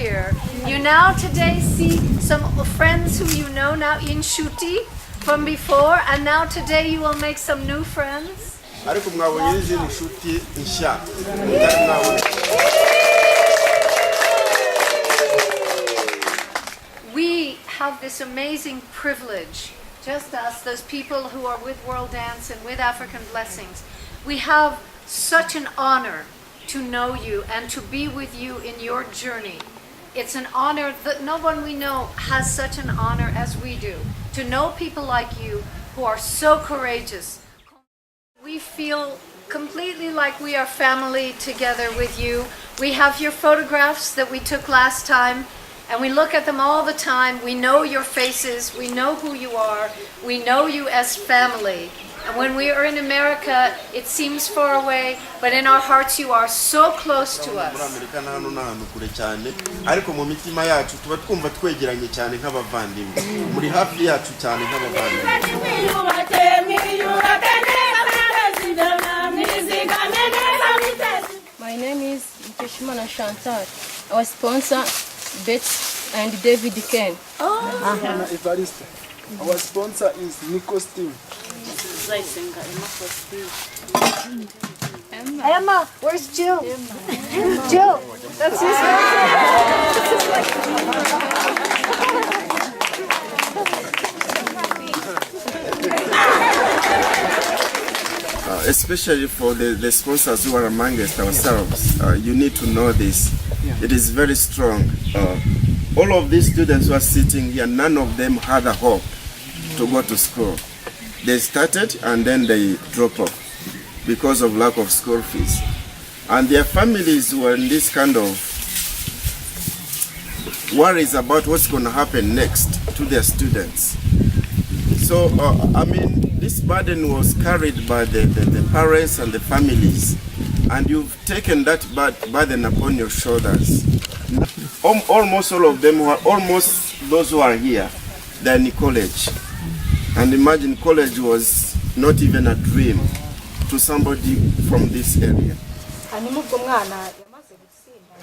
here. You now today see some friends who you know now in Shuti from before, and now today you will make some new friends. We have this amazing privilege, just us, those people who are with World Dance and with African Blessings. We have such an honor to know you and to be with you in your journey. It's an honor that no one we know has such an honor as we do, to know people like you who are so courageous. We feel completely like we are family together with you. We have your photographs that we took last time, and we look at them all the time. We know your faces, we know who you are, we know you as family. And when we are in America, it seems far away, but in our hearts you are so close to us. My name is Nkeshimana Chantal. Our sponsor, Bets and David Ken. Our sponsor is Nico Steam. Emma, where's Jill? Jill, that's his Especially for the sponsors who are among us ourselves, you need to know this. It is very strong. All of these students who are sitting here, none of them had a hope to go to school. They started and then they drop off because of lack of school fees. And their families were in this kind of worries about what's going to happen next to their students. So, this burden was carried by the parents and the families, and you've taken that burden upon your shoulders. Almost all of them, almost those who are here, they're in college. And imagine college was not even a dream to somebody from this area.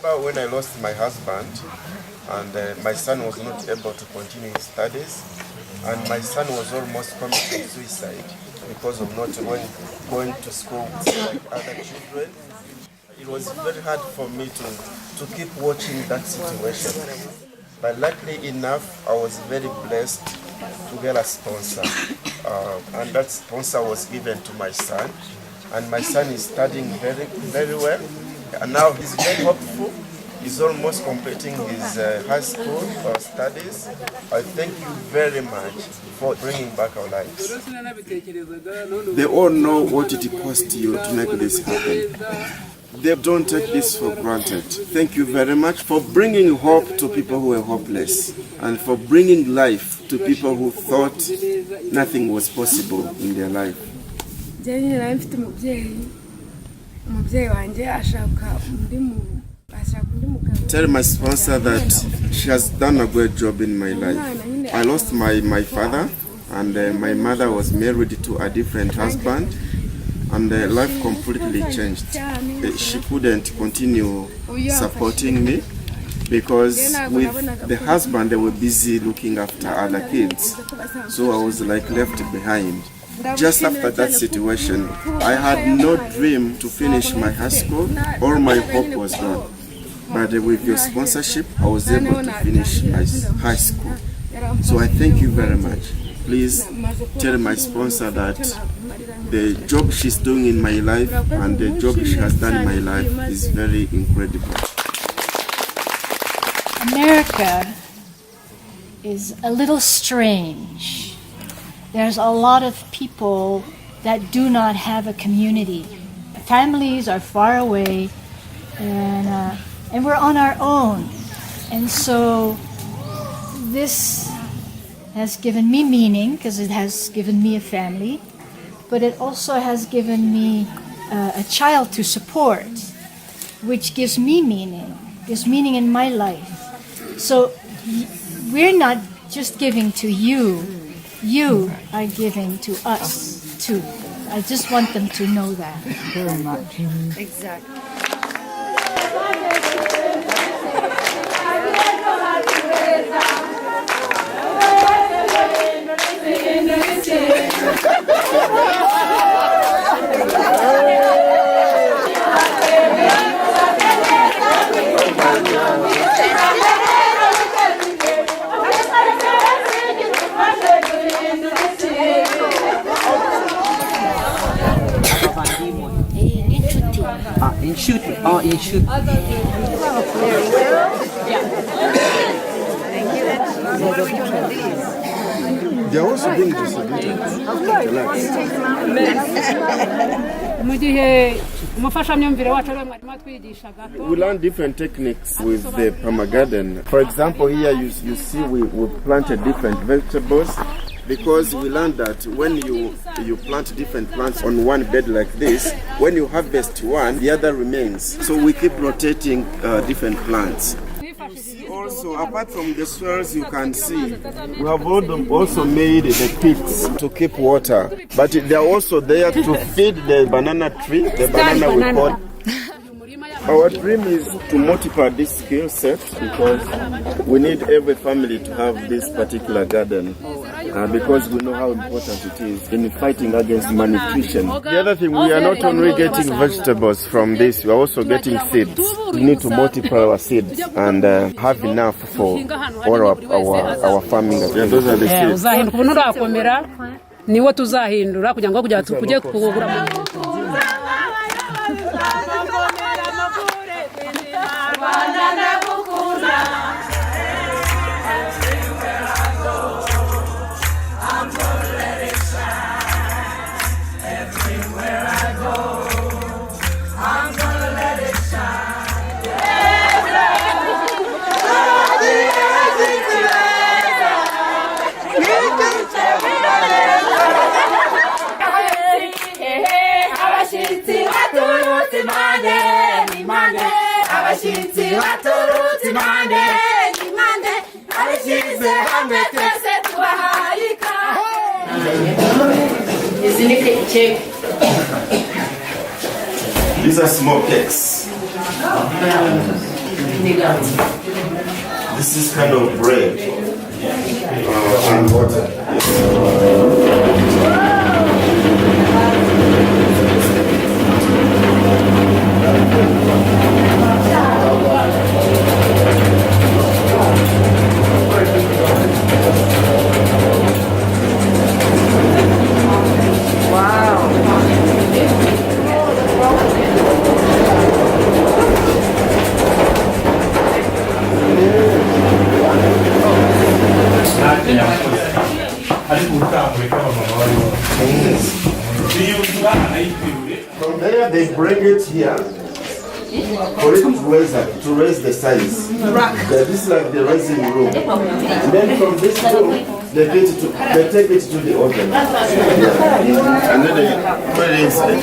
When I lost my husband and my son was not able to continue his studies, and my son was almost committing suicide because of not going to school like other children, it was very hard for me to keep watching that situation. But luckily enough, I was very blessed to get a sponsor, and that sponsor was given to my son, and my son is studying very, very well, and now he's very hopeful. He's almost completing his high school studies. I thank you very much for bringing back our lives. They all know what it cost you to make this happen. They don't take this for granted. Thank you very much for bringing hope to people who were hopeless, and for bringing life to people who thought nothing was possible in their life. Tell my sponsor that she has done a great job in my life. I lost my father, and my mother was married to a different husband, and life completely changed. She couldn't continue supporting me because with the husband they were busy looking after other kids, so I was like left behind. Just after that situation, I had no dream to finish my high school. All my hope was gone. But with your sponsorship, I was able to finish my high school. So I thank you very much. Please tell my sponsor that the job she's doing in my life and the job she has done in my life is very incredible. America is a little strange. There's a lot of people that do not have a community. Families are far away, and we're on our own. And so this has given me meaning, because it has given me a family, but it also has given me a child to support, which gives me meaning in my life. So we're not just giving to you, you are giving to us too. I just want them to know that. Very much. Exactly. it should. What are we doing with these? They're also being distributed. We learn different techniques with the permagarden. For example, here you see we planted different vegetables because we learned that when you plant different plants on one bed like this, when you harvest one, the other remains. So we keep rotating different plants. Also, apart from the swells you can see, we have also made the pits to keep water. But they are also there to feed the banana tree, the banana we call. Our dream is to multiply this skill set because we need every family to have this particular garden because we know how important it is in fighting against malnutrition. The other thing, we are not only getting vegetables from this, we are also getting seeds. We need to multiply our seeds and have enough for all our farming. Yeah, those are the seeds. These are small cakes. This is kind of bread and water. From there they bring it here for it to raise the size. This is like the raising room. And then from this room they take it to the oven. And then they put it inside.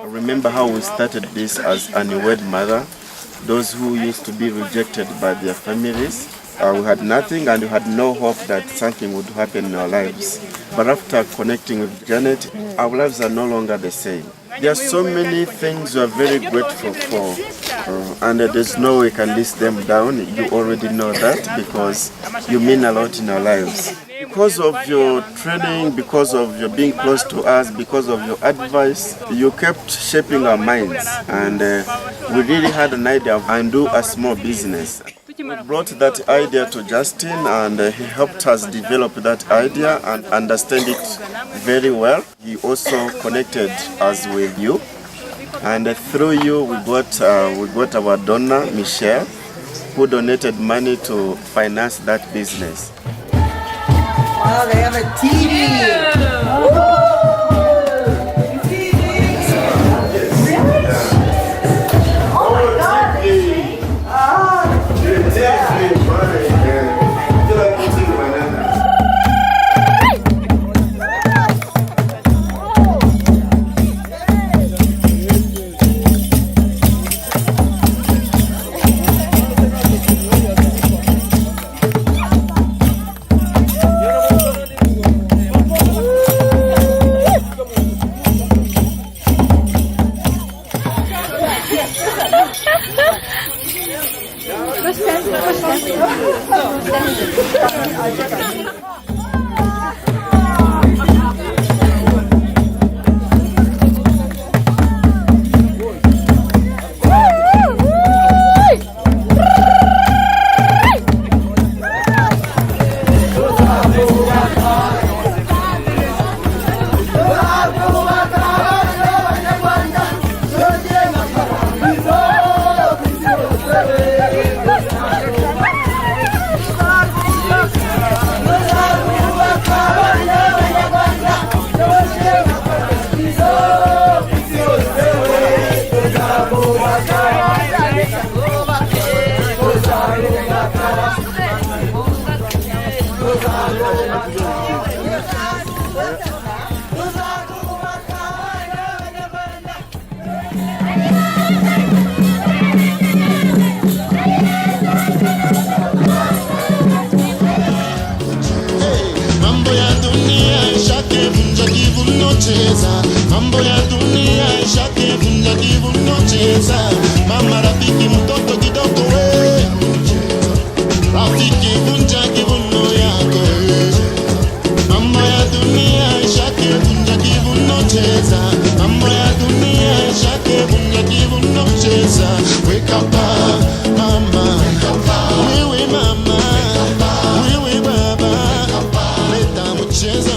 remember how we started this as an unwed mother, those who used to be rejected by their families. We had nothing and we had no hope that something would happen in our lives. But after connecting with Janet, our lives are no longer the same. There are so many things we are very grateful for, and there's no way we can list them down. You already know that because you mean a lot in our lives. Because of your training, because of your being close to us, because of your advice, you kept shaping our minds, and we really had an idea of undo a small business. We brought that idea to Justin, and he helped us develop that idea and understand it very well. He also connected us with you, and through you we got our donor Michelle, who donated money to finance that business. Wow, they have a TV! Mambo ya dunia ishake vunja kivuno cheza. Mama rafiki mtoto kidogo we, rafiki vunja kivuno yako. Mambo ya dunia ishake vunja kivuno cheza. Mambo ya dunia ishake vunja kivuno cheza. Wake up mama, wewe mama, wewe baba, leta mchezo.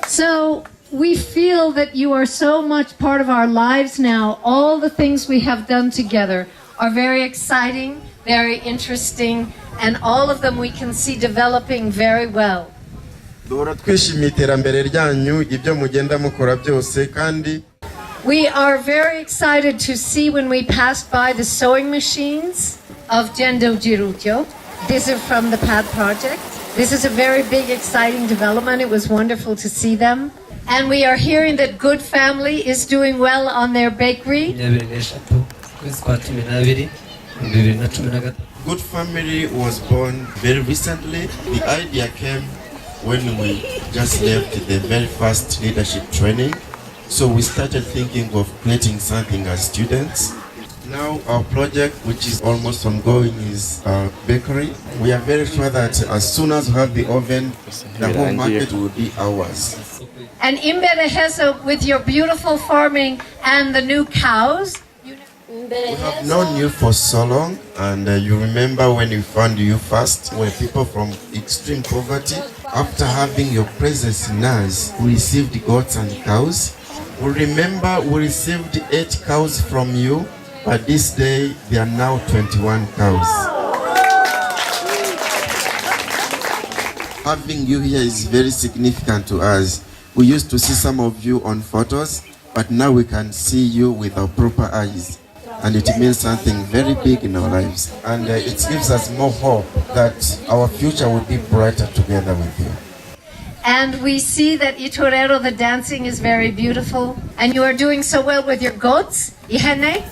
So we feel that you are so much part of our lives now. All the things we have done together are very exciting, very interesting, and all of them we can see developing very well. We are very excited to see when we passed by the sewing machines of Gendo Jirutyo. This is from the PAD project. This is a very big, exciting development. It was wonderful to see them. And we are hearing that Good Family is doing well on their bakery. Good Family was born very recently. The idea came when we just left the very first leadership training. So we started thinking of creating something as students. Now our project, which is almost ongoing, is our bakery. We are very sure that as soon as we have the oven, the whole market will be ours. And Imbere Hesa, with your beautiful farming and the new cows. We have known you for so long, and you remember when we found you first, were people from extreme poverty. After having your presence in us, we received goats and cows. We remember we received 8 cows from you. But this day, there are now 21 cows. Having you here is very significant to us. We used to see some of you on photos, but now we can see you with our proper eyes. and it means something very big in our lives. And it gives us more hope that our future will be brighter together with you. And we see that Itorero, the dancing, is very beautiful. And you are doing so well with your goats, ihene.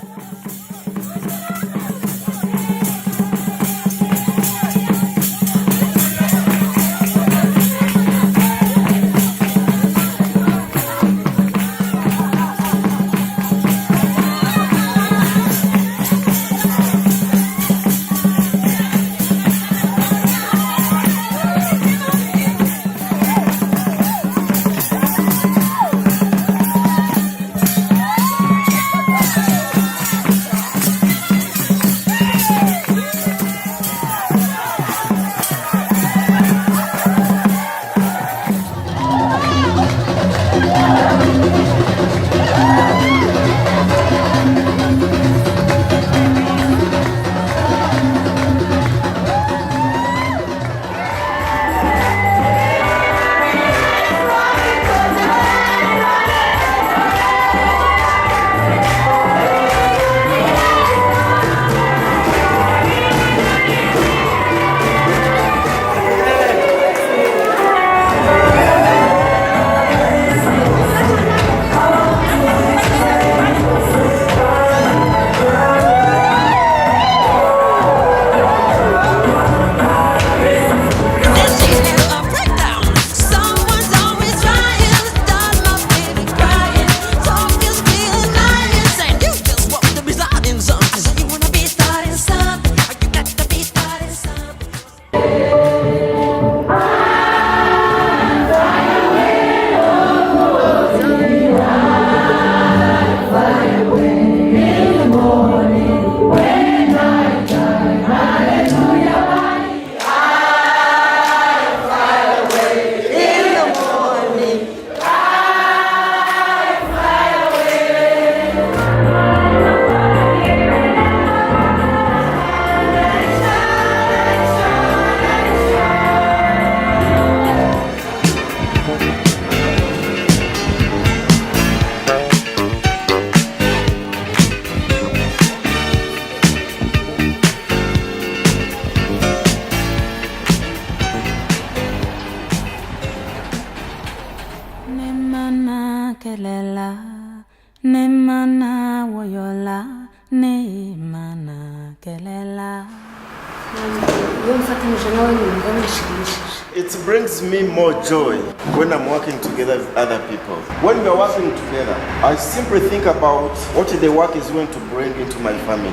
It brings me more joy when I'm working together with other people. When we're working together, I simply think about what the work is going to bring into my family.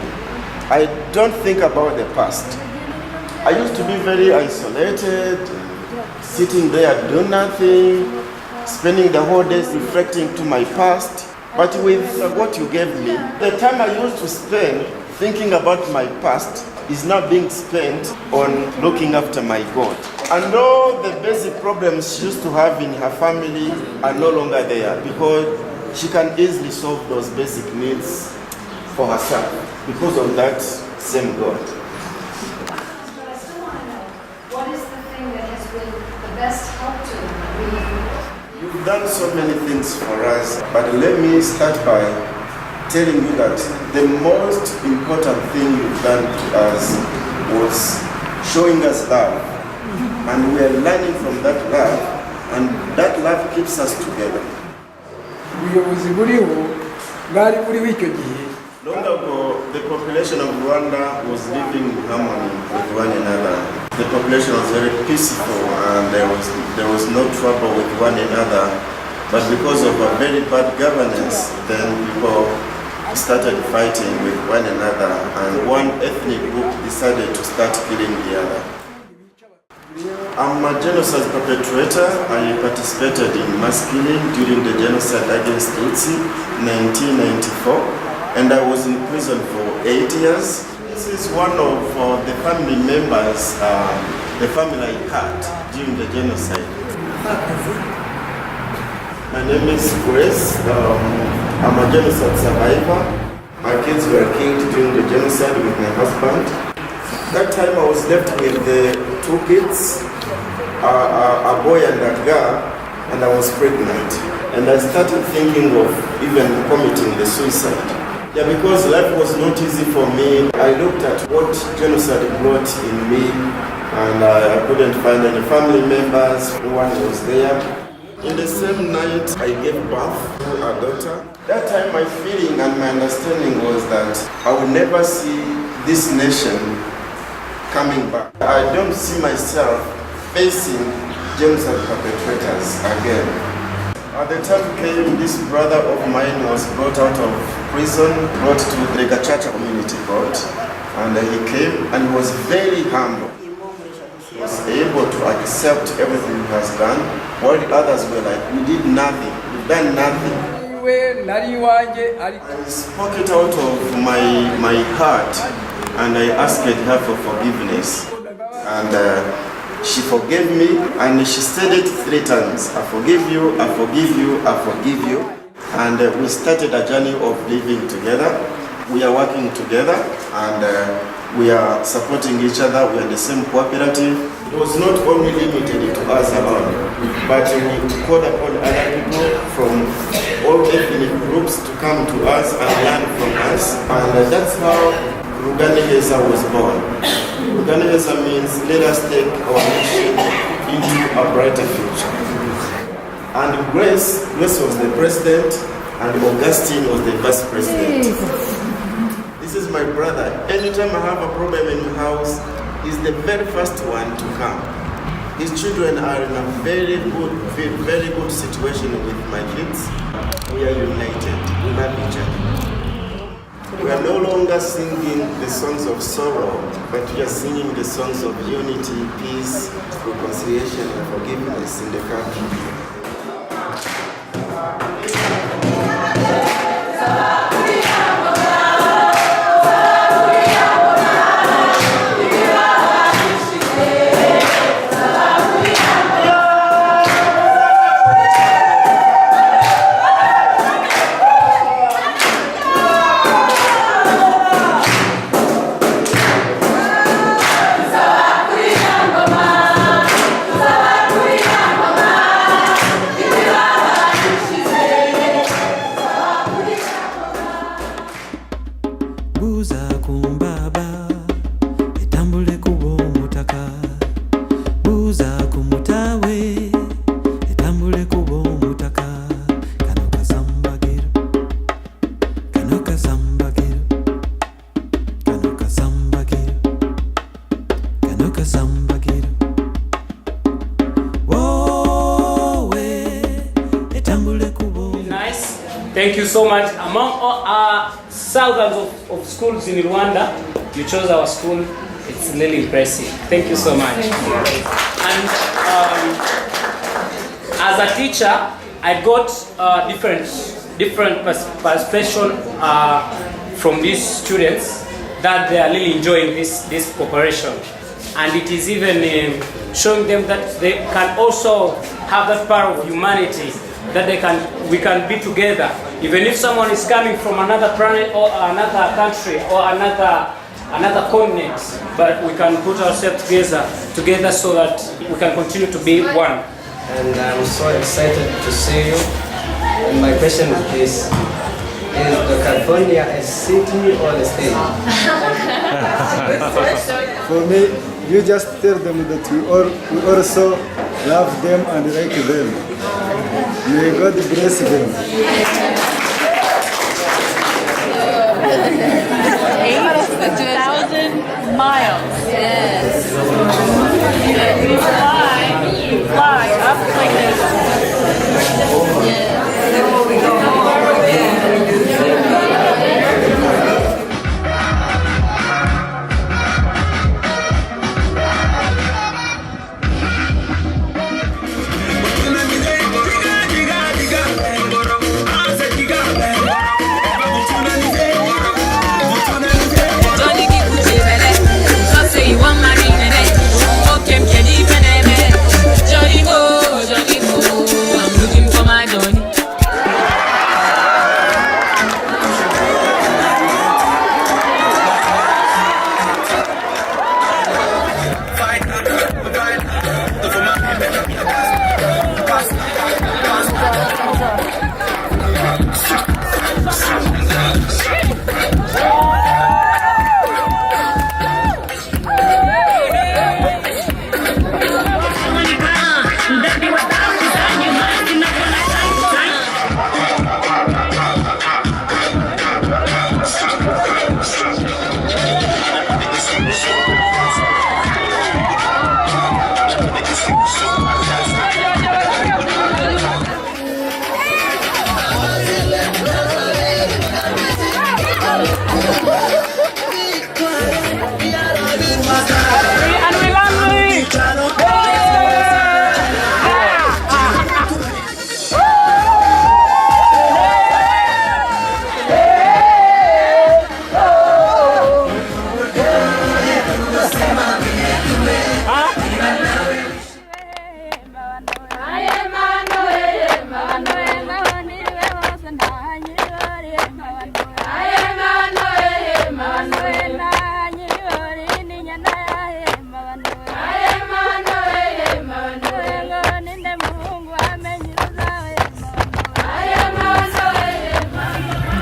I don't think about the past. I used to be very isolated, sitting there doing nothing, spending the whole day reflecting to my past. But with what you gave me, the time I used to spend thinking about my past is now being spent on looking after my God. And all the basic problems she used to have in her family are no longer there because she can easily solve those basic needs for herself because of that same God. But I still want to know, what is the thing that has been the best help to you? You've done so many things for us, but let me start by telling you that the most important thing you've done to us was showing us love. And we are learning from that love, and that love keeps us together. Long ago, the population of Rwanda was living in harmony with one another. The population was very peaceful and there was no trouble with one another. But because of a very bad governance, then people started fighting with one another and one ethnic group decided to start killing the other. I'm a genocide perpetrator. I participated in mass killing during the genocide against Tutsi in 1994, and I was in prison for 8 years. This is one of the family members, the family I had during the genocide. My name is Grace. I'm a genocide survivor. My kids were killed during the genocide with my husband. That time I was left with the 2 kids, a boy and a girl, and I was pregnant. And I started thinking of even committing the suicide. Yeah, because life was not easy for me. I looked at what genocide brought in me, and I couldn't find any family members. No one was there. In the same night, I gave birth to a daughter. That time, my feeling and my understanding was that I will never see this nation coming back. I don't see myself facing genocide perpetrators again. At the time came, this brother of mine was brought out of prison, brought to the Gachacha Community Court, and he came and he was very humble. He was able to accept everything he has done, while the others were like, we did nothing, we've done nothing. I spoke it out of my heart, and I asked her for forgiveness. And she forgave me, and she said it 3 times. I forgive you, I forgive you, I forgive you. And we started a journey of living together. We are working together, and we are supporting each other. We are the same cooperative. It was not only limited to us alone, but we called upon other people from all ethnic groups to come to us and learn from us. And that's how Rwanda was born. Rwanda means let us take our nation into a brighter future. And Grace was the president, and Augustine was the vice president. This is my brother. Anytime I have a problem in the house, he's the very first one to come. His children are in a very good situation with my kids. We are united. We love each other. We are no longer singing the songs of sorrow, but we are singing the songs of unity, peace, reconciliation, and forgiveness in the country. Thank you so much. Among all thousands of schools in Rwanda, you chose our school. It's really impressive. Thank you so much. And as a teacher, I got different perception from these students that they are really enjoying this cooperation, and it is even showing them that they can also have that power of humanity, that we can be together, even if someone is coming from another planet or another country or another continent, but we can put ourselves together so that we can continue to be one. And I'm so excited to see you. And my question is this: is California a city or a state? For me, you just tell them that we also love them and like them. May God bless them. 8,000 miles. Yes. We fly up like this. Yes. Diga, diga, diga, diga, diga, diga, diga, diga, diga, diga, diga,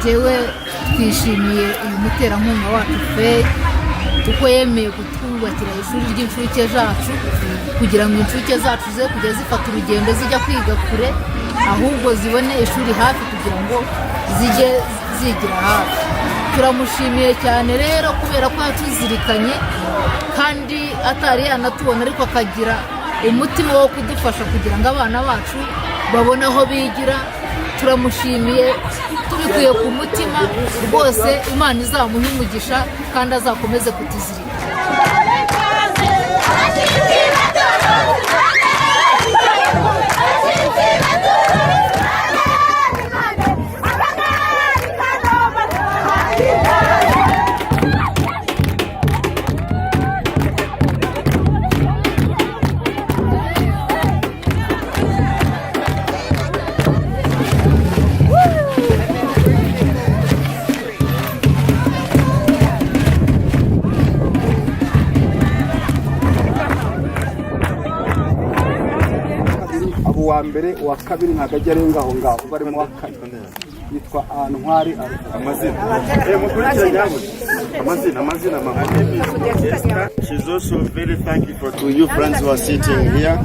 njyewe twishimiye uyu muterankunga wacu fe kuko yemeye kutwubakira ishuri ry'incuke zacu kugira ngo incuke zacu ze kujya zifata urugendo zijya kwiga kure ahubwo zibone ishuri hafi kugira ngo zijye zigira hafi. Turamushimiye cyane rero kubera ko yatuzirikanye kandi atari yanatubona ariko akagira umutima wo kudufasha kugira ngo abana bacu babone aho bigira. Turamushimiye tubikuye ku mutima rwose. Imana izamuha umugisha kandi azakomeze kutuzirika. Wa mbere wa kabiri ntakajya arenga aho ngaho barimo wa kane yitwa Ntwari amazina mama. She's also very thankful to you friends who are sitting here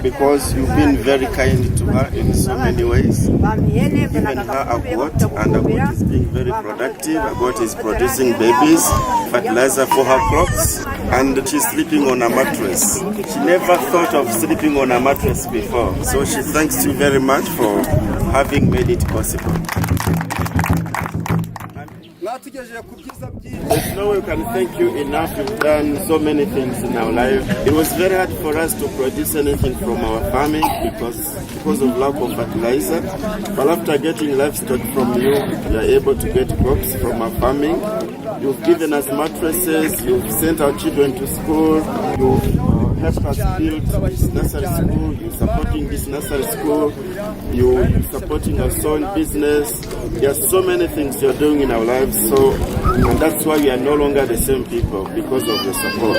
because you've been very kind to her in so many ways. Given her a goat, and a goat is being very productive. A goat is producing babies, fertilizer for her crops, and she's sleeping on a mattress. She never thought of sleeping on a mattress before, so she thanks you very much for having made it possible. There's no way we can thank you enough. You've done so many things in our life. It was very hard for us to produce anything from our farming because of lack of fertilizer. But after getting livestock from you, we are able to get crops from our farming. You've given us mattresses. You've sent our children to school. You've helped us build this nursery school. You're supporting this nursery school. You're supporting our sewing business. There are so many things you're doing in our lives. And that's why we are no longer the same people, because of your support.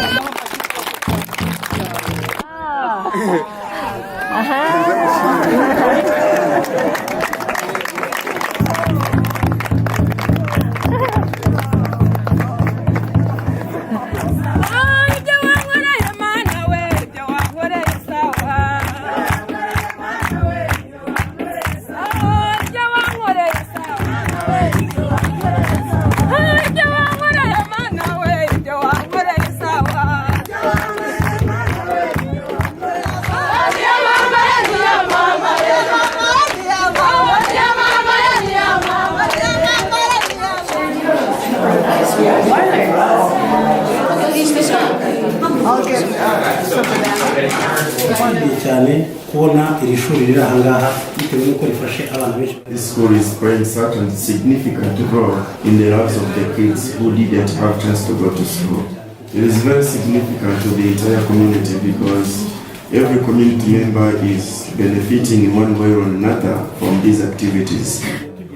This school is playing such a significant role in the lives of the kids who didn't have chance to go to school. It is very significant to the entire community because every community member is benefiting in one way or another from these activities.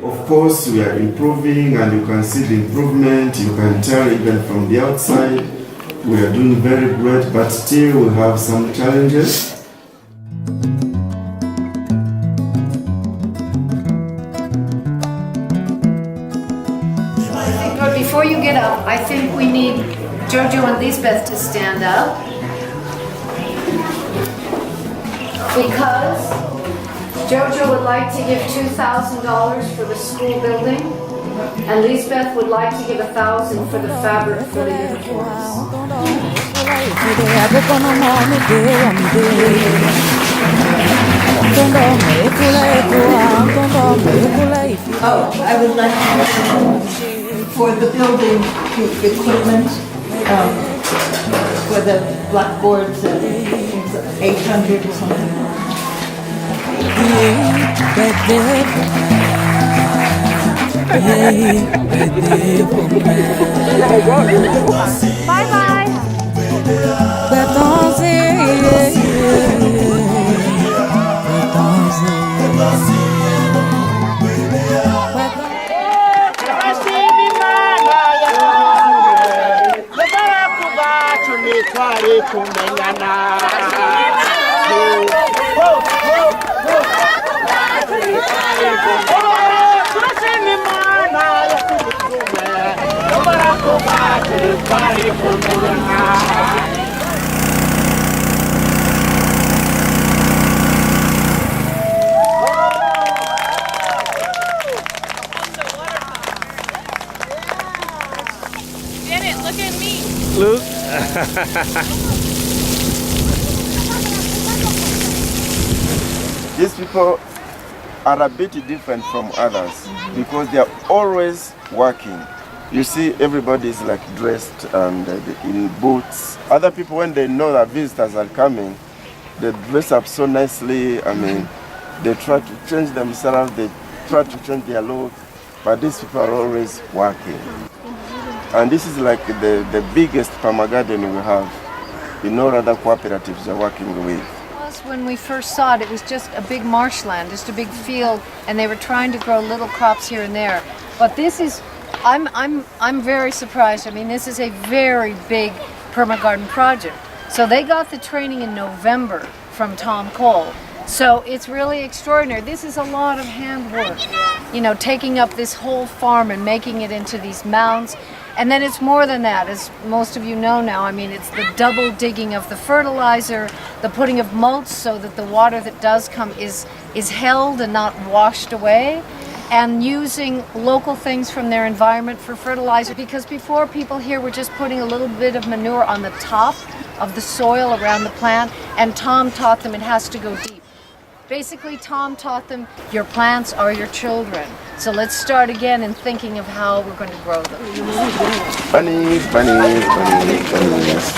Of course, we are improving and you can see the improvement. You can tell even from the outside we are doing very great, but still we have some challenges. Before you get up, I think we need Jojo and Lisbeth to stand up because Jojo would like to give $2,000 for the school building and Lisbeth would like to give $1,000 for the fabric for the uniforms. Oh, I would like to for the building equipment, for the blackboards, 800 or something. Bye-bye. Turashima Imana Janet, look at me. Look. These people are a bit different from others because they are always working. You see, everybody is like dressed and in boots. Other people, when they know that visitors are coming, they dress up so nicely. I mean, they try to change themselves, they try to change their look, but these people are always working. And this is like the biggest perma garden we have. In all other cooperatives are working with. When we first saw it, it was just a big marshland, just a big field, and they were trying to grow little crops here and there. But this is, I'm very surprised. I mean, this is a very big permagarden project. So they got the training in November from Tom Cole. So it's really extraordinary. This is a lot of handwork, you know, taking up this whole farm and making it into these mounds. And then it's more than that, as most of you know now. I mean, it's the double digging of the fertilizer, the putting of mulch so that the water that does come is held and not washed away, and using local things from their environment for fertilizer. Because before, people here were just putting a little bit of manure on the top of the soil around the plant, and Tom taught them it has to go deep. Basically, Tom taught them your plants are your children. So let's start again in thinking of how we're going to grow them. Bunnies, bunnies, bunnies, bunnies.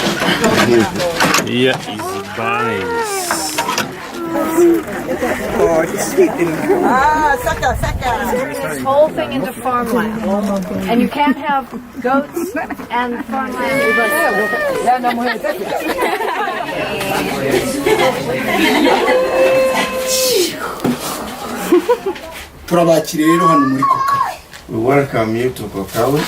Yeah, easy bunnies. This whole thing into farmland. And you can't have goats and farmland. turabakiriye rero hano muri Kokawe. We welcome you to Kokawe.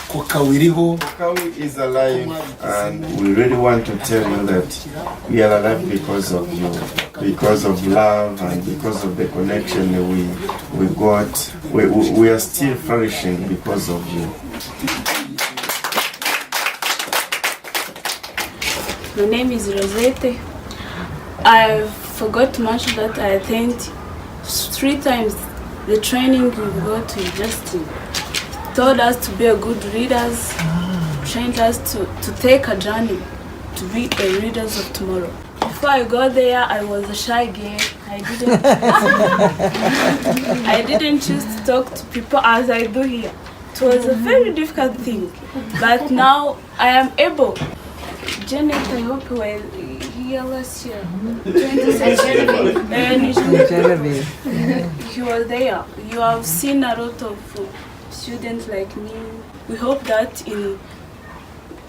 Kokawe iriho. Kokawe is alive, and we really want to tell you that we are alive because of you, because of love and because of the connection we got. We are still flourishing because of you. My name is Rosette. I forgot to mention that I attended 3 times the training we got to Justin. Told us to be a good readers, trained us to take a journey to be a readers of tomorrow. Before I got there, I was a shy girl. I didn't choose to talk to people as I do here. It was a very difficult thing, but now I am able. Janet, I hope you were here last year. Genevieve. He was there. You have seen a lot of students like me. We hope that in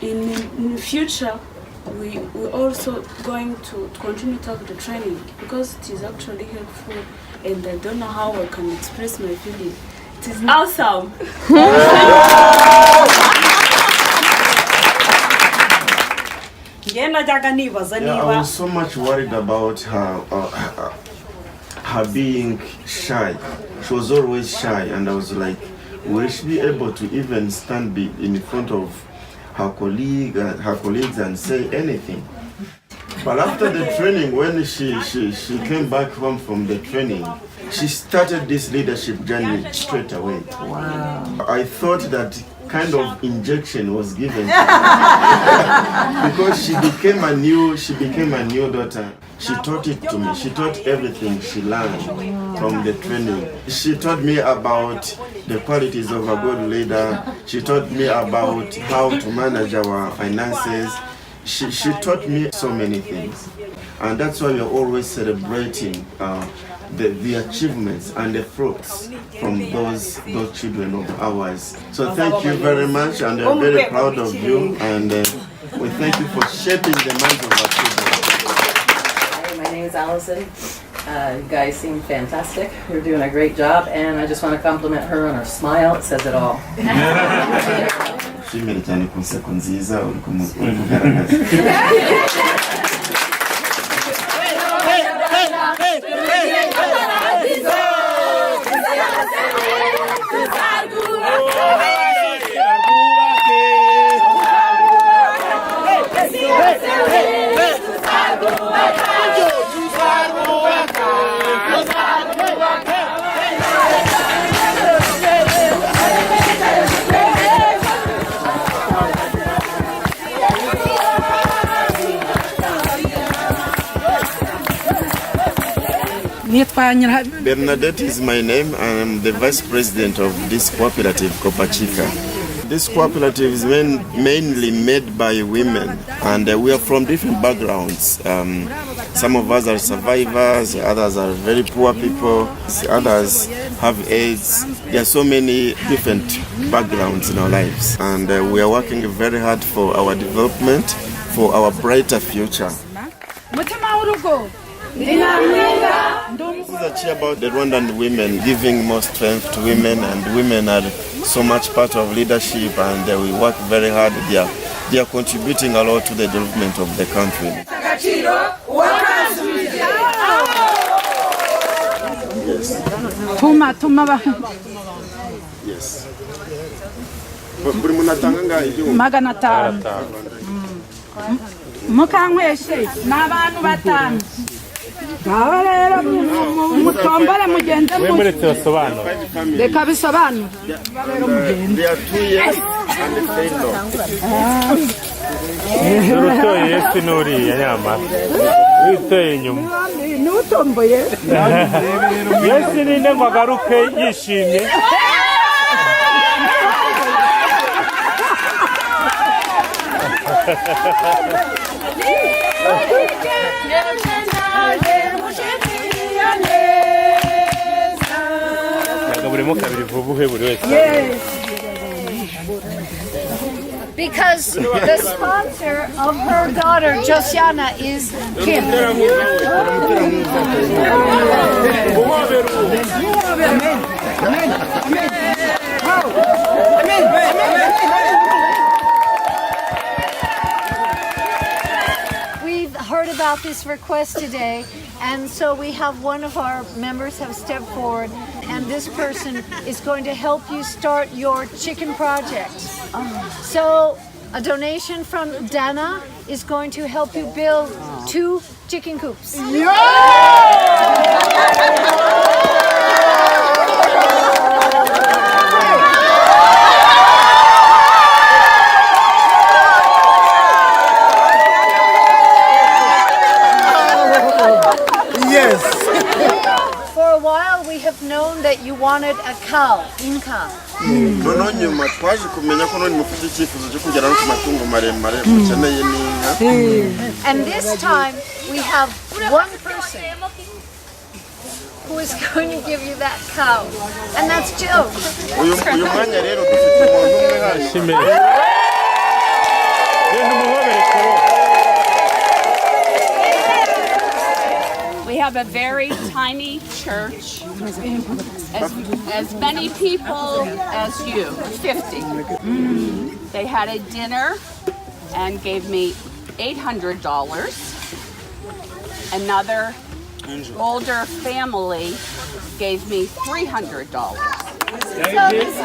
the future we also going to continue to have the training because it is actually helpful, and I don't know how I can express my feeling. It is awesome. Yeah, I was so much worried about her being shy. She was always shy, and I was like, will she be able to even stand in front of her colleagues and say anything? But after the training, when she came back home from the training, she started this leadership journey straight away. Wow. I thought that kind of injection was given because she became a new daughter. She taught it to me. She taught everything she learned from the training. She taught me about the qualities of a good leader. She taught me about how to manage our finances. She taught me so many things, and that's why we're always celebrating the achievements and the fruits from those children of ours. So thank you very much, and we're very proud of you, and we thank you for shaping the minds of our children. Hi, my name is Allison. You guys seem fantastic. You're doing a great job, and I just want to compliment her on her smile. It says it all. Nshimire cyane ku nseko nziza uri kugaragaza. Bernadette is my name. I am the vice president of this cooperative, Kopachika. This cooperative is mainly made by women, and we are from different backgrounds. Some of us are survivors, others are very poor people, others have AIDS. There are so many different backgrounds in our lives, and we are working very hard for our development, for our brighter future. This is a cheer about the Rwandan women, giving more strength to women, and women are so much part of leadership, and we work very hard. They are contributing a lot to the development of the country. Yes. Yes. Mukankweshe n'abantu batanu aba rero mutombole mugenze reka bisobanura rero mugenze urutoye Yesu nuriya nyama witoye inyuma n'utomboye Yesu ninde ngo agaruke yishimye. Because the sponsor of her daughter Josiana is Kim. We've heard about this request today, and so we have one of our members have stepped forward, and this person is going to help you start your chicken project. So a donation from Dana is going to help you build 2 chicken coops. Yes. For a while we have known that you wanted a cow, income. Nono nyuma twaje kumenya ko none mufite icyifuzo cyo kugera no ku matungo maremare mukeneye n'inka. And this time we have one person who is going to give you that cow, and that's Jill. Uyu mwanya rero dufite umuntu umwe hashime. We have a very tiny church, as many people as you, 50. They had a dinner and gave me $800. Another older family gave me $300. So this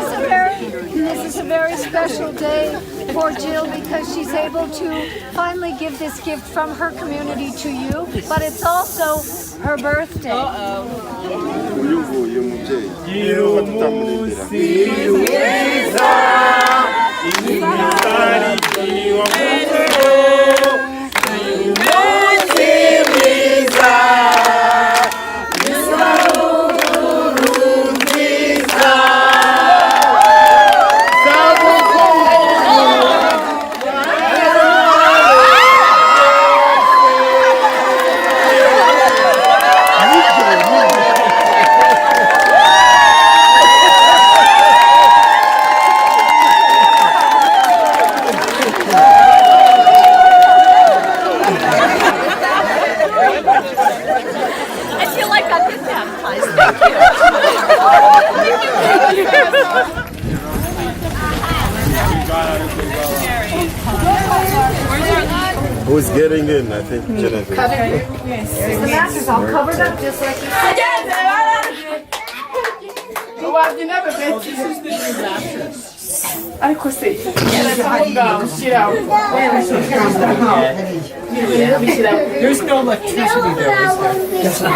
is a very special day for Jill because she's able to finally give this gift from her community to you, but it's also her birthday. Who's getting in? I think Jennifer. Yes. The mask is all covered up just like you There's no electricity there, is there?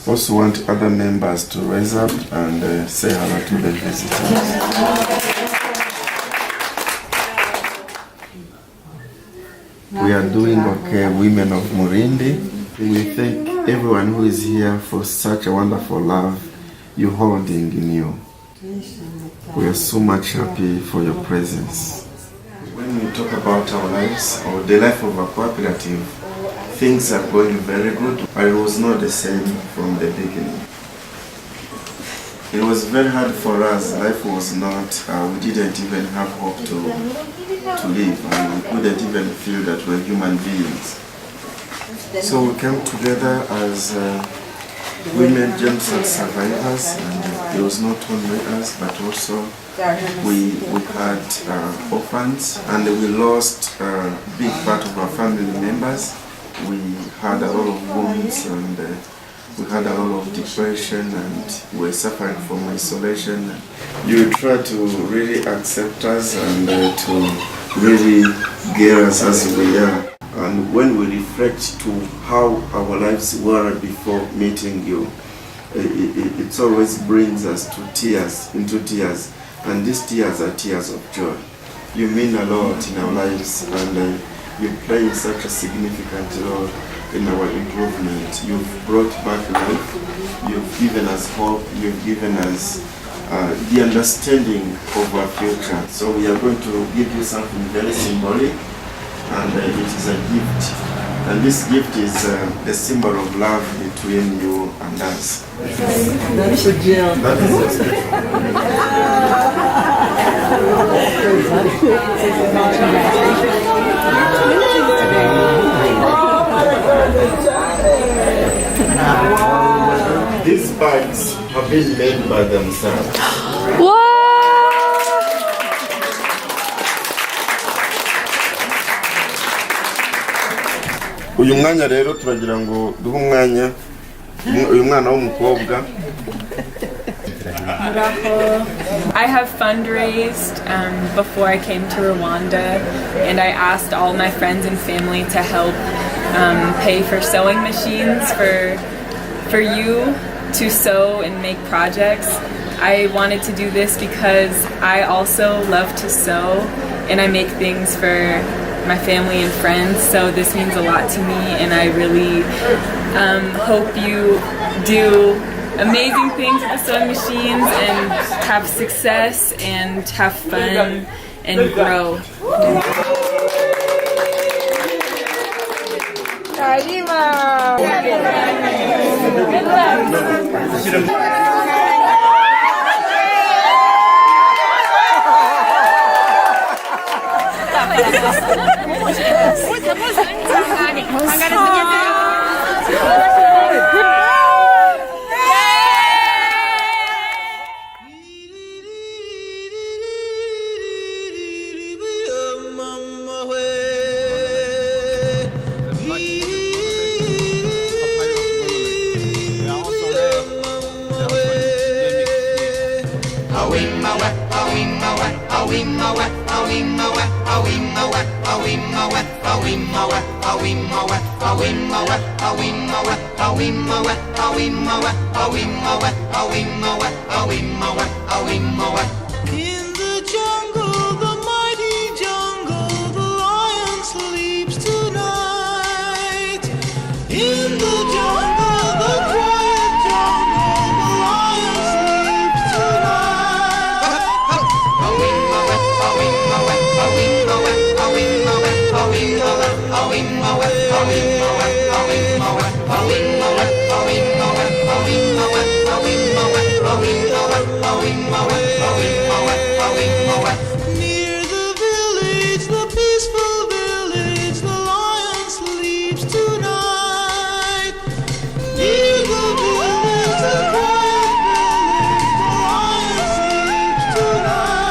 Also want other members to rise up and say hello to the visitors. We are doing okay, women of Murindi. We thank everyone who is here for such a wonderful love you're holding in you. We are so much happy for your presence. When we talk about our lives or the life of a cooperative, things are going very good, but it was not the same from the beginning. It was very hard for us. Life was not, we didn't even have hope to live, and we couldn't even feel that we're human beings. So we came together as women genocide survivors, and it was not only us, but also we had orphans, and we lost a big part of our family members. We had a lot of wounds, and we had a lot of depression, and we were suffering from isolation. You try to really accept us and to really get us as we are. And when we reflect to how our lives were before meeting you, it always brings us to tears, into tears. And these tears are tears of joy. You mean a lot in our lives, and you play such a significant role in our improvement. You've brought back life, you've given us hope, you've given us the understanding of our future. So we are going to give you something very symbolic, and it is a gift. And this gift is the symbol of love between you and us. That's for Jill. That is These bags have been made by themselves. What? Uyu mwanya rero turagira ngo duhe umwanya uyu mwana w'umukobwa. I have fundraised before I came to Rwanda, and I asked all my friends and family to help pay for sewing machines for you to sew and make projects. I wanted to do this because I also love to sew, and I make things for my family and friends, so this means a lot to me, and I really hope you do amazing things with the sewing machines and have success and have fun and grow. In the jungle, the mighty jungle, the lion sleeps tonight. In the jungle, the quiet jungle, the lion sleeps tonight. Near the village, the peaceful village, the lion sleeps tonight. Near the village, the quiet village, the lion sleeps tonight.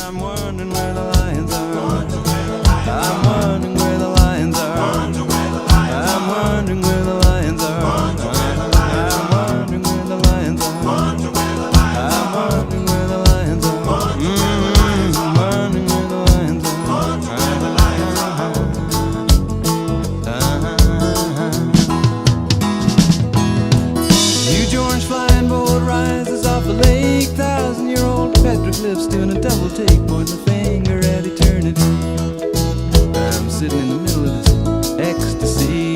I'm wondering where the lions are. I'm wondering where the lions are. I'm wondering where the lions are. I'm wondering where the lions are. I'm wondering where the lions are. I'm wondering where the lions are. Huge orange flying boat rises off the lake. 1,000-year-old petroglyphs doing a double take, pointing a finger at eternity. I'm sitting in the middle of this ecstasy.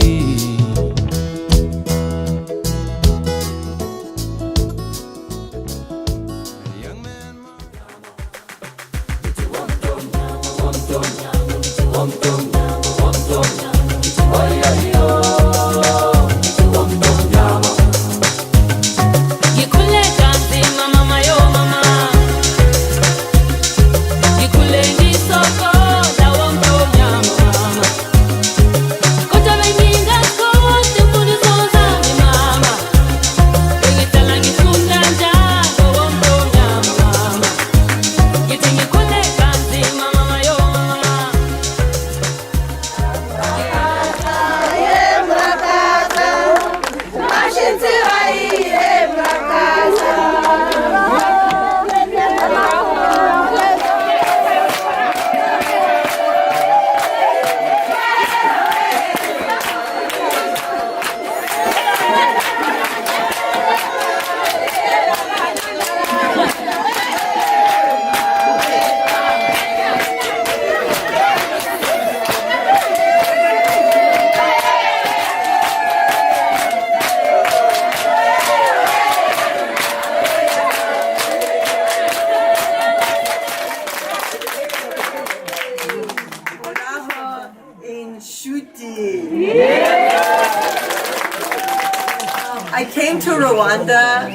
I came to Rwanda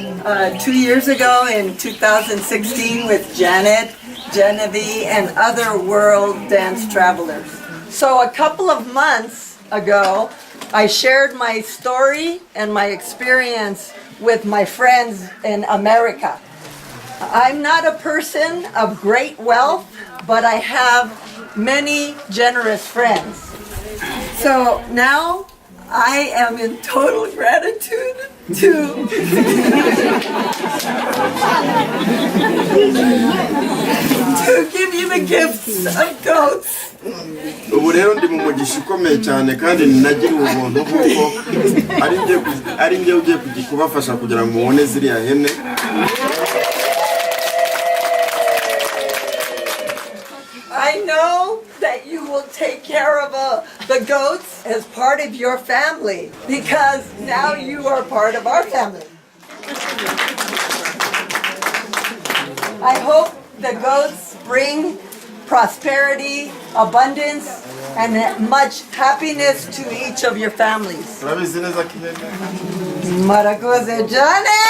2 years ago in 2016 with Janet, Genevieve, and other world dance travelers. So a couple of months ago, I shared my story and my experience with my friends in America. I'm not a person of great wealth, but I have many generous friends. So now I am in total gratitude to give you the gifts of goats. Ubu rero ndi mu mugisha ukomeye cyane kandi ninagira ubuntu kuko ari njye ugiye kubafasha kugira ngo mubone ziriya hene. I know that you will take care of the goats as part of your family because now you are part of our family. I hope the goats bring prosperity, abundance, and much happiness to each of your families. Maragoze Johnny!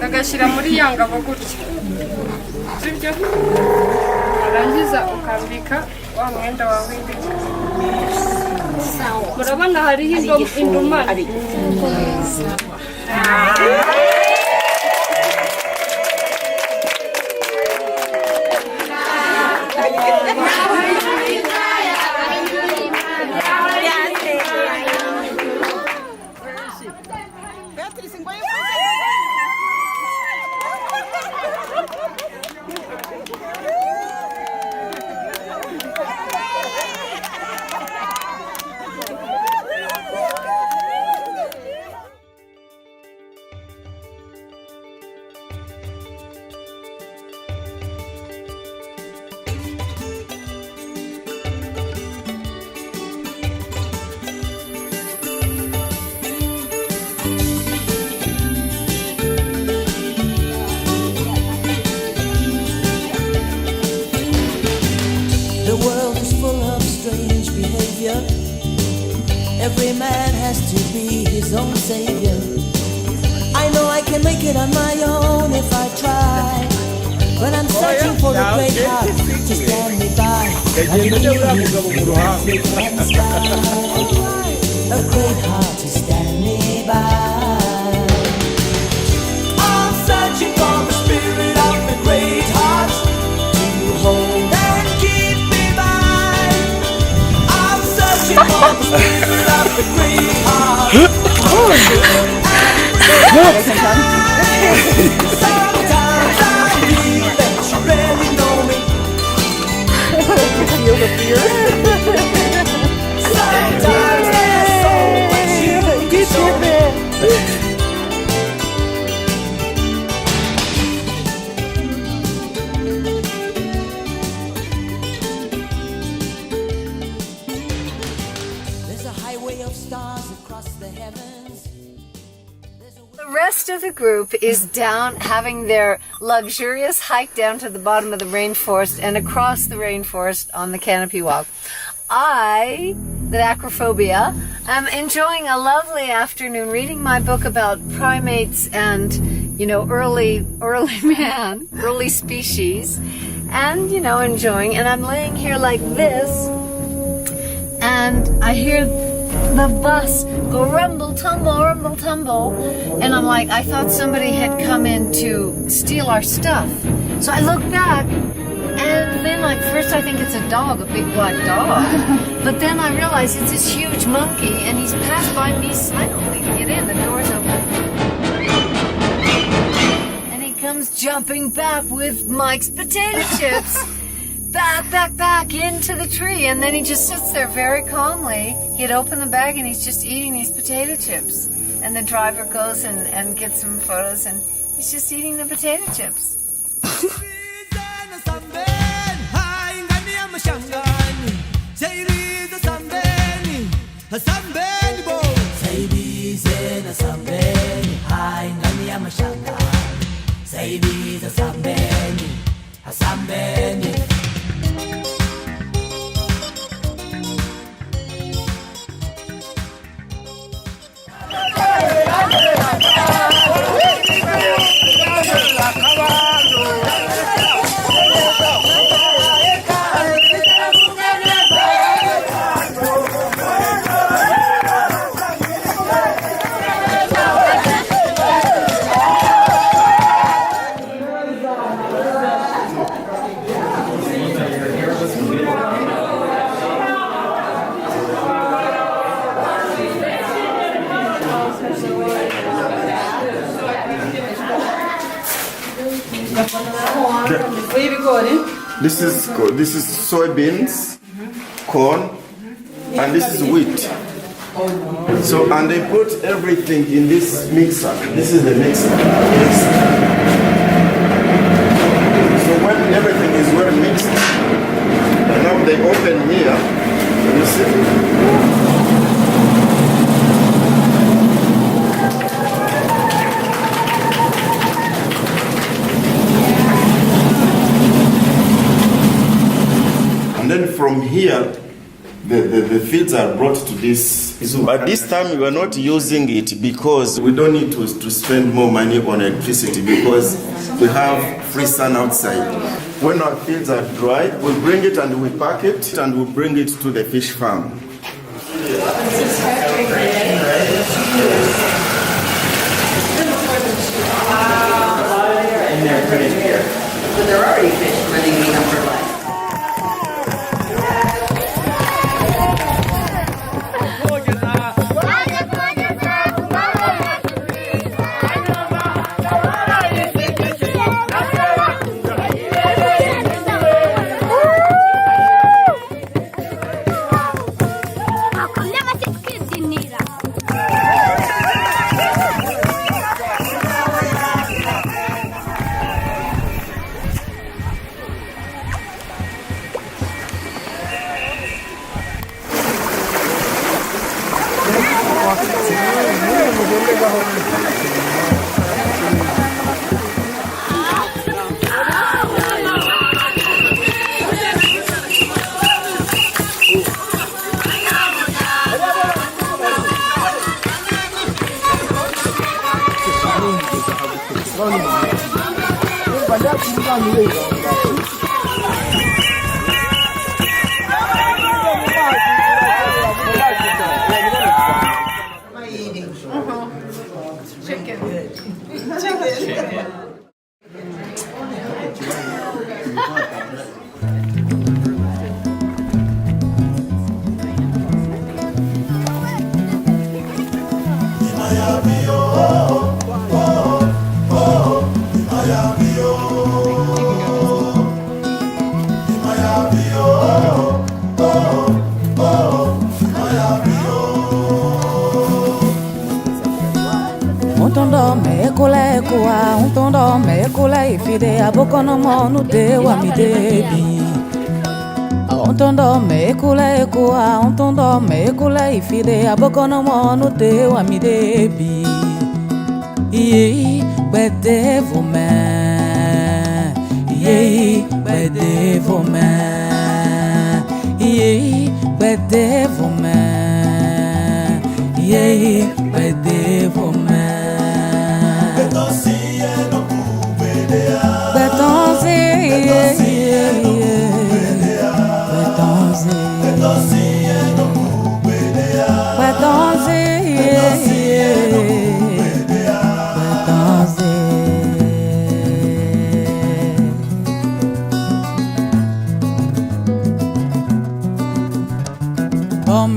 kagashyira muri ya ngabo gutya sibyo warangiza ukambika wa mwenda wawe w'indeka. Murabona hariho indumane. The world is full of strange behavior. Every man has to be his own savior. I know I can make it on my own if I try, but I'm searching for a great heart to stand me by. A great heart to stand me by. I'm searching for the spirit of a great heart to hold and keep me by. I'm searching for the spirit of a great heart. Sometimes I feel that you really know me. You feel the fear. Sometimes there's so much you can show me. There's a highway of stars across the heavens. The rest of the group is down having their luxurious hike down to the bottom of the rainforest and across the rainforest on the canopy walk. I, with acrophobia, am enjoying a lovely afternoon reading my book about primates and, early man, early species, and, enjoying. And I'm laying here like this, and I hear the bus go rumble tumble, and I'm like, I thought somebody had come in to steal our stuff. So I look back, and then first I think it's a dog, a big black dog, but then I realize it's this huge monkey, and he's passed by me silently to get in. The door's open, and he comes jumping back with Mike's potato chips. Back into the tree, and then he just sits there very calmly. He'd open the bag and he's just eating these potato chips. And the driver goes and gets some photos, and he's just eating the potato chips. This is soybeans, corn, and this is wheat. So, and they put everything in this mixer. This is the mixer. So when everything is well mixed, and now they open here, you see? And then from here, the feeds are brought to this. But this time we are not using it because we don't need to spend more money on electricity, because we have free sun outside. When our fields are dry, we bring it and we pack it and we bring it to the fish farm. But there are already fish running in number line. Untondo mekula ekua, untondo mekula ifide abokono monu de wa mi debi. Untondo mekula ekua, untondo mekula ifide abokono monu de wa mi debi. Iye bede vome, iye bede vome, iye bede vome, iye bede vome.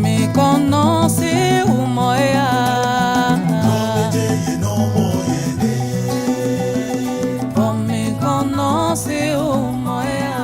Me conoce umoya, me conoce umoya.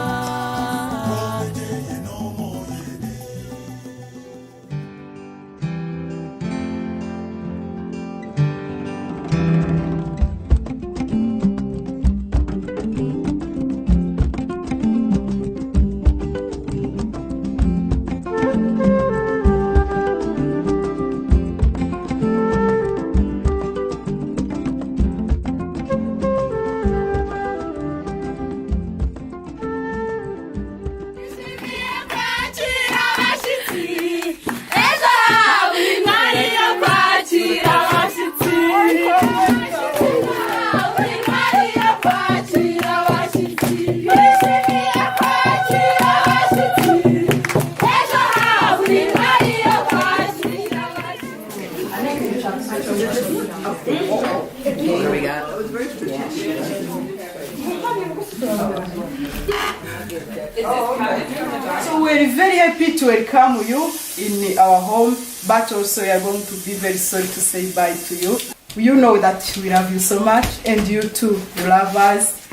So we're very happy to welcome you in our home, but also we are going to be very sorry to say bye to you. You know that we love you so much, and you too, you love us.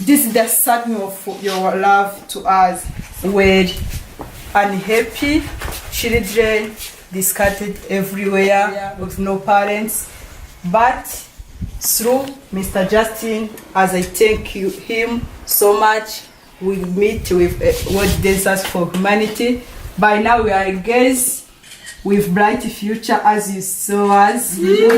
This is the sign of your love to us. We're unhappy, children discarded everywhere with no parents, but through Mr. Justin, as I thank him so much, we meet with World Dancers for Humanity. By now we are girls with bright future, as you saw us. You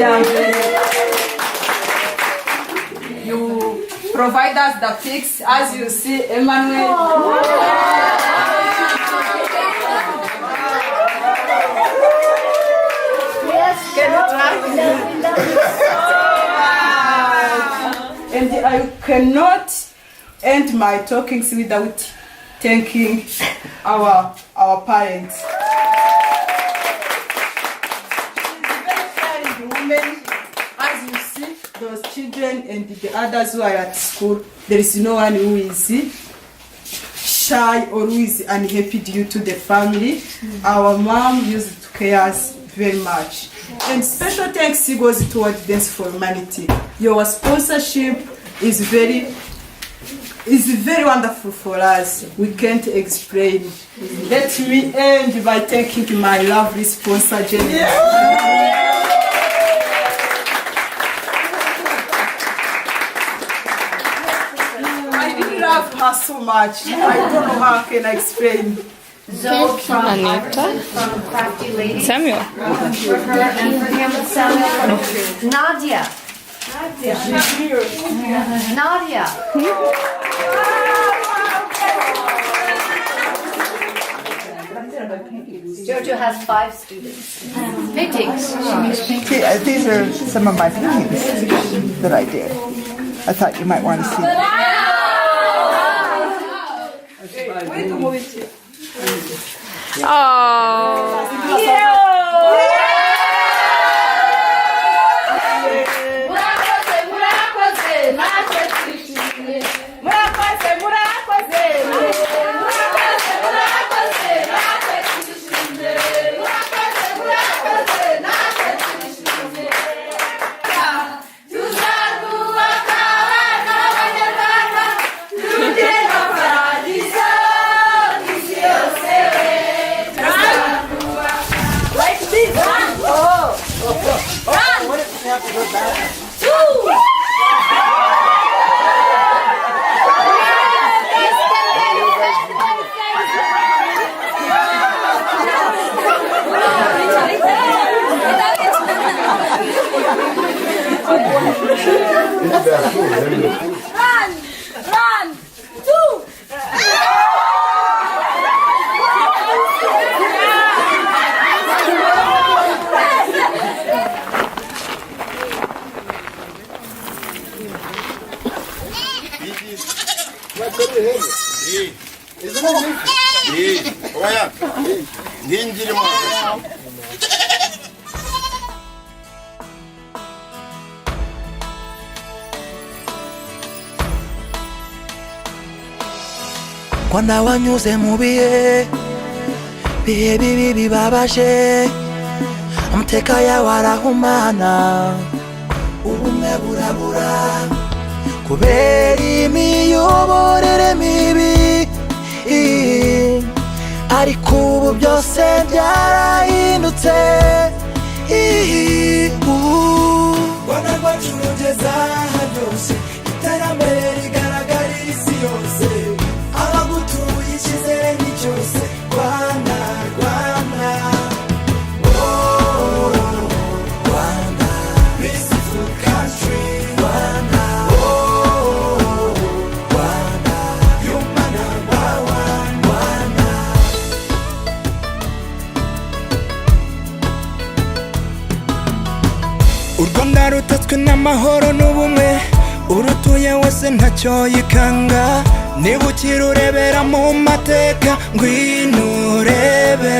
provide us the fix, as you see, Emmanuel. And I cannot end my talkings without thanking our parents. Women, as you see, those children and the others who are at school, there is no one who is shy or who is unhappy due to the family. Our mom used to care us very much. And special thanks goes towards Dance for Humanity. Your sponsorship is very wonderful for us. We can't explain. Let me end by thanking my lovely sponsor, Jenny. I love her so much. I don't know how I can explain. Zoe from Anita. from Crafty Lady. Samuel. For her and for him, Samuel. Nadia. Nadia. Jojo has 5 students. Paintings. These are some of my paintings that I did. I thought you might want to see them. Run! 2! Kwanda wanyuze mu bihe bibi bibabaje, amateka yawe arahumana, ubumwe burabura kubera imiyoborere mibi, ariko ubu byose byarahindutse. Rwanda rwacu rugeze aha byose, iterambere rigaragarira isi yose, abagutuye icyizere ni cyose. Rwanda, Rwanda, oh, Rwanda, beautiful country. Rwanda, oh, Rwanda, you're my number one. Rwanda. U Rwanda rutatswe n'amahoro n'ubumwe, urutuye wese ntacyo yikanga, niba ukirurebera mu mateka ngwino urebe.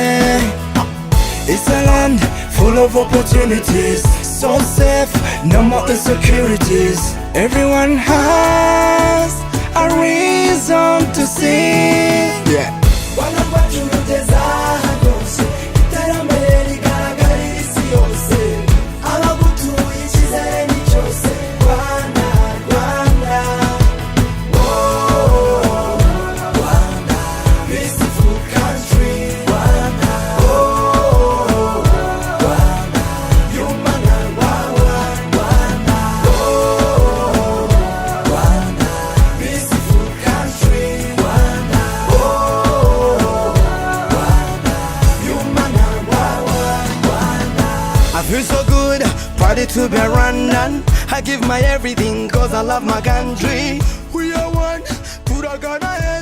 It's a land full of opportunities, so safe, no more insecurities. Everyone has a reason to sing. Yeah. Rwanda rwacu rugeze aha byose, iterambere rigaragarira isi yose, abagutuye icyizere ni cyose. Rwanda, Rwanda, oh, Rwanda, beautiful country. Rwanda, oh, Rwanda, you're my number one. Rwanda, oh, Rwanda, beautiful country. Rwanda, oh, Rwanda, you're my number one. Rwanda. I feel so good, proud to be Rwandan. I give my everything cause I love my country. We are one, put our Ghana